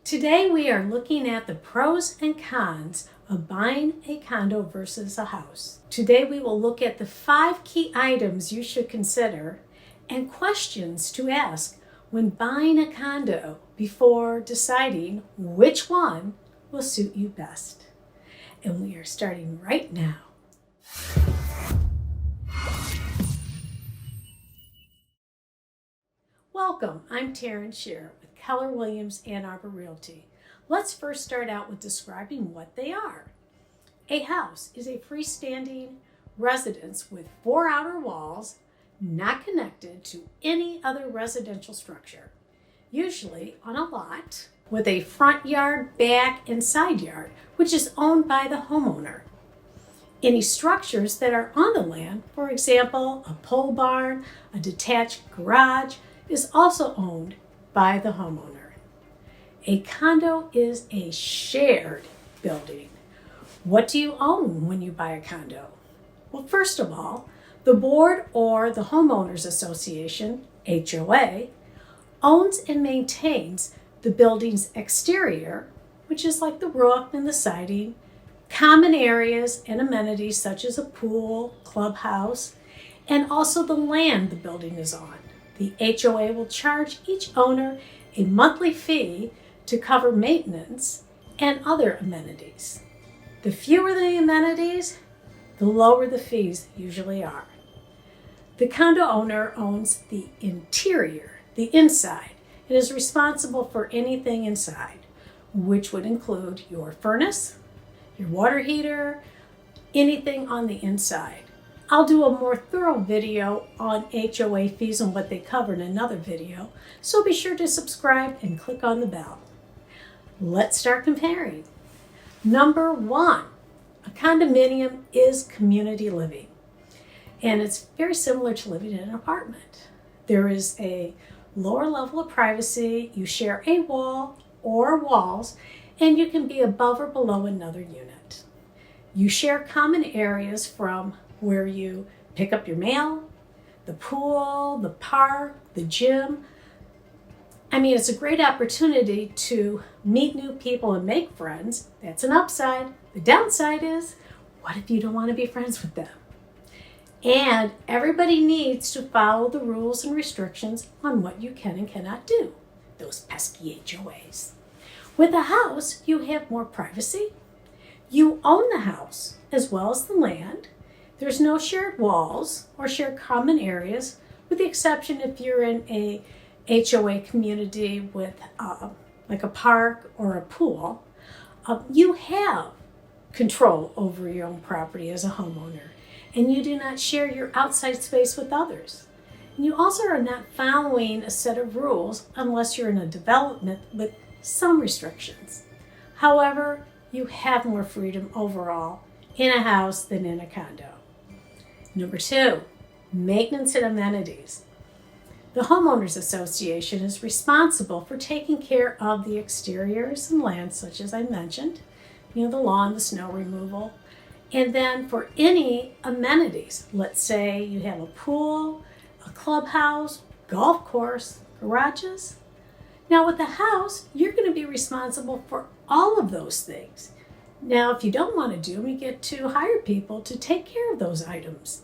Today we are looking at the pros and cons of buying a condo versus a house. Today we will look at the 5 key items you should consider and questions to ask when buying a condo before deciding which one will suit you best. And we are starting right now. Welcome, I'm Taryn, Scherer with Keller Williams Ann Arbor Realty. Let's first start out with describing what they are. A house is a freestanding residence with 4 outer walls, not connected to any other residential structure, usually on a lot with a front yard, back, and side yard, which is owned by the homeowner. Any structures that are on the land, for example, a pole barn, a detached garage, is also owned by the homeowner. A condo is a shared building. What do you own when you buy a condo? Well, first of all, the board or the homeowners association, HOA, owns and maintains the building's exterior, which is like the roof and the siding, common areas and amenities such as a pool, clubhouse, and also the land the building is on. The HOA will charge each owner a monthly fee to cover maintenance and other amenities. The fewer the amenities, the lower the fees usually are. The condo owner owns the interior, the inside, and is responsible for anything inside, which would include your furnace, your water heater, anything on the inside. I'll do a more thorough video on HOA fees and what they cover in another video, so be sure to subscribe and click on the bell. Let's start comparing. Number 1, a condominium is community living, and it's very similar to living in an apartment. There is a lower level of privacy, you share a wall or walls, and you can be above or below another unit. You share common areas from where you pick up your mail, the pool, the park, the gym. I mean, it's a great opportunity to meet new people and make friends. That's an upside. The downside is, what if you don't want to be friends with them? And everybody needs to follow the rules and restrictions on what you can and cannot do. Those pesky HOAs. With a house, you have more privacy. You own the house as well as the land. There's no shared walls or shared common areas, with the exception if you're in a HOA community with like a park or a pool. You have control over your own property as a homeowner, and you do not share your outside space with others. And you also are not following a set of rules unless you're in a development with some restrictions. However, you have more freedom overall in a house than in a condo. Number 2, maintenance and amenities. The Homeowners Association is responsible for taking care of the exteriors and land, such as I mentioned, the lawn, the snow removal, and then for any amenities. Let's say you have a pool, a clubhouse, golf course, garages. Now with the house, you're going to be responsible for all of those things. Now, if you don't want to do them, you get to hire people to take care of those items.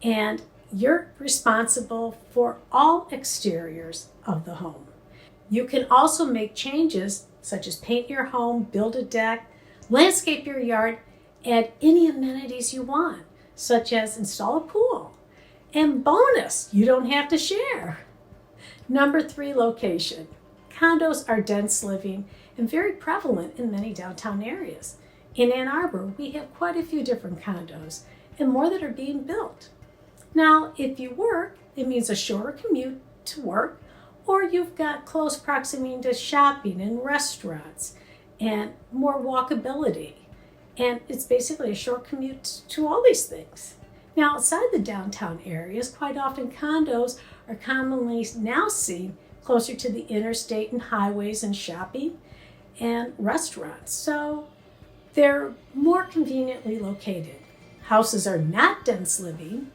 And you're responsible for all exteriors of the home. You can also make changes such as paint your home, build a deck, landscape your yard, add any amenities you want, such as install a pool. And bonus, you don't have to share. Number 3, location. Condos are dense living and very prevalent in many downtown areas. In Ann Arbor, we have quite a few different condos and more that are being built. Now, if you work, it means a shorter commute to work, or you've got close proximity to shopping and restaurants and more walkability. And it's basically a short commute to all these things. Now, outside the downtown areas, quite often condos are commonly now seen closer to the interstate and highways and shopping and restaurants. So they're more conveniently located. Houses are not dense living,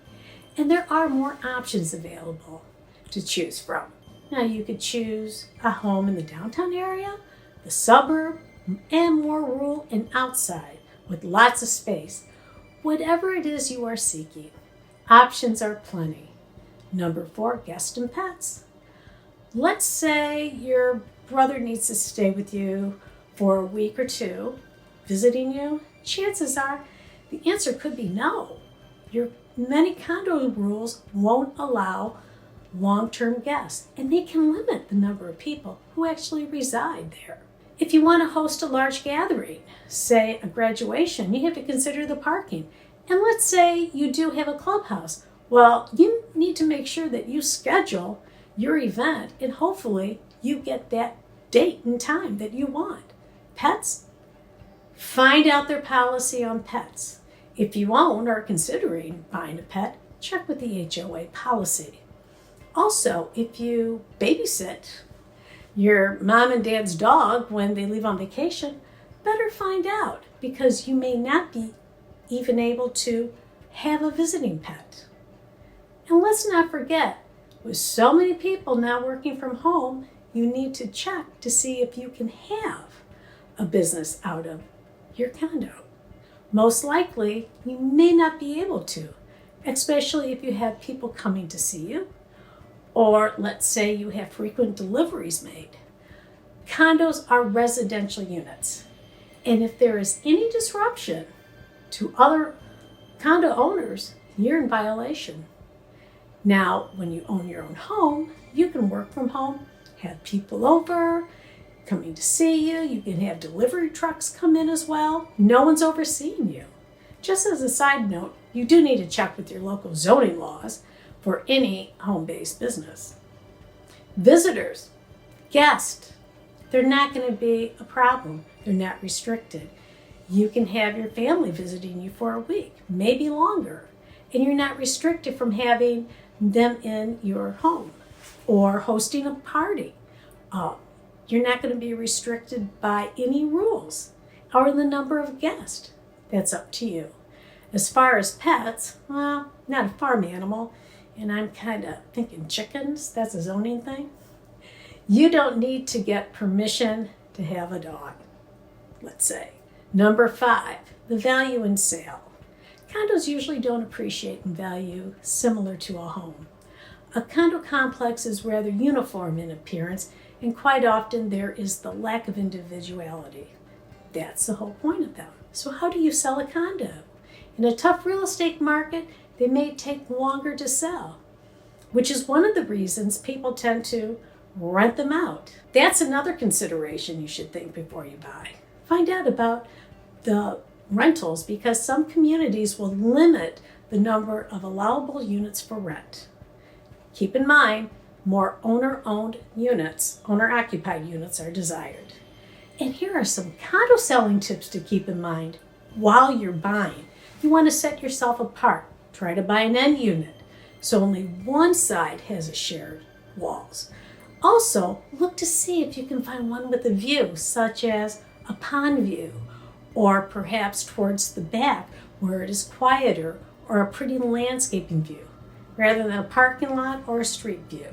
and there are more options available to choose from. Now, you could choose a home in the downtown area, the suburb, and more rural and outside with lots of space. Whatever it is you are seeking, options are plenty. Number 4, guests and pets. Let's say your brother needs to stay with you for a week or two, visiting you. Chances are the answer could be no. Your many condo rules won't allow long-term guests, and they can limit the number of people who actually reside there. If you want to host a large gathering, say a graduation, you have to consider the parking. And let's say you do have a clubhouse. Well, you need to make sure that you schedule your event and hopefully you get that date and time that you want. Pets? Find out their policy on pets. If you own or are considering buying a pet, check with the HOA policy. Also, if you babysit your mom and dad's dog when they leave on vacation, better find out because you may not be even able to have a visiting pet. And let's not forget, with so many people now working from home, you need to check to see if you can have a business out of your condo. Most likely, you may not be able to, especially if you have people coming to see you, or let's say you have frequent deliveries made. Condos are residential units, and if there is any disruption to other condo owners, you're in violation. Now, when you own your own home, you can work from home, have people over, coming to see you. You can have delivery trucks come in as well. No one's overseeing you. Just as a side note, you do need to check with your local zoning laws for any home-based business. Visitors, guests, they're not going to be a problem. They're not restricted. You can have your family visiting you for a week, maybe longer, and you're not restricted from having them in your home or hosting a party. You're not going to be restricted by any rules or the number of guests. That's up to you. As far as pets, well, not a farm animal, and I'm kind of thinking chickens, that's a zoning thing. You don't need to get permission to have a dog, let's say. Number 5, the value in sale. Condos usually don't appreciate in value similar to a home. A condo complex is rather uniform in appearance, and quite often there is the lack of individuality. That's the whole point of them. So how do you sell a condo? In a tough real estate market, they may take longer to sell, which is one of the reasons people tend to rent them out. That's another consideration you should think before you buy. Find out about the rentals because some communities will limit the number of allowable units for rent. Keep in mind, more owner-owned units, owner-occupied units are desired. And here are some condo selling tips to keep in mind while you're buying. You want to set yourself apart. Try to buy an end unit so only one side has a shared walls. Also, look to see if you can find one with a view, such as a pond view, or perhaps towards the back where it is quieter, or a pretty landscaping view, rather than a parking lot or a street view.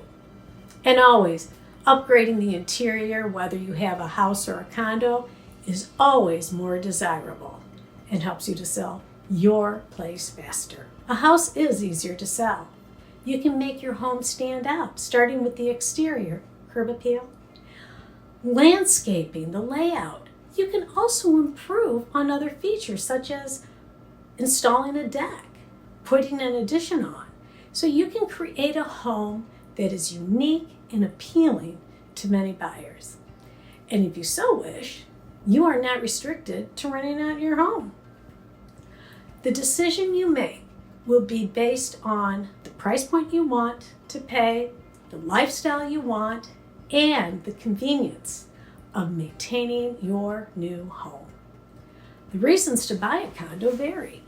And always, upgrading the interior, whether you have a house or a condo, is always more desirable and helps you to sell your place faster. A house is easier to sell. You can make your home stand out, starting with the exterior, curb appeal, landscaping, the layout. You can also improve on other features such as installing a deck, putting an addition on. So you can create a home that is unique and appealing to many buyers. And if you so wish, you are not restricted to renting out your home. The decision you make will be based on the price point you want to pay, the lifestyle you want, and the convenience of maintaining your new home. The reasons to buy a condo vary.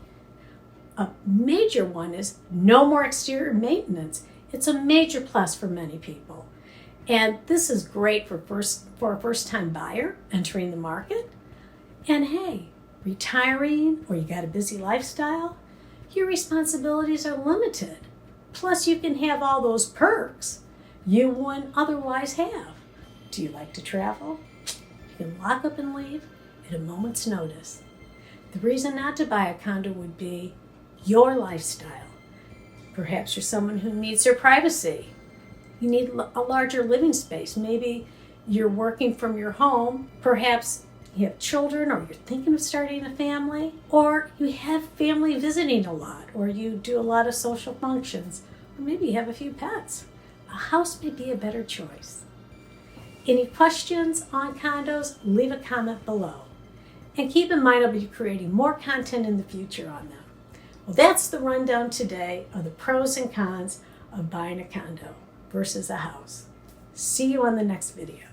A major one is no more exterior maintenance. It's a major plus for many people. And this is great for a first-time buyer entering the market. And hey, retiring or you got a busy lifestyle, your responsibilities are limited. Plus you can have all those perks you wouldn't otherwise have. Do you like to travel? You can lock up and leave at a moment's notice. The reason not to buy a condo would be your lifestyle. Perhaps you're someone who needs your privacy. You need a larger living space. Maybe you're working from your home. Perhaps you have children, or you're thinking of starting a family, or you have family visiting a lot, or you do a lot of social functions, or maybe you have a few pets. A house may be a better choice. Any questions on condos? Leave a comment below. And keep in mind, I'll be creating more content in the future on them. Well, that's the rundown today of the pros and cons of buying a condo versus a house. See you on the next video.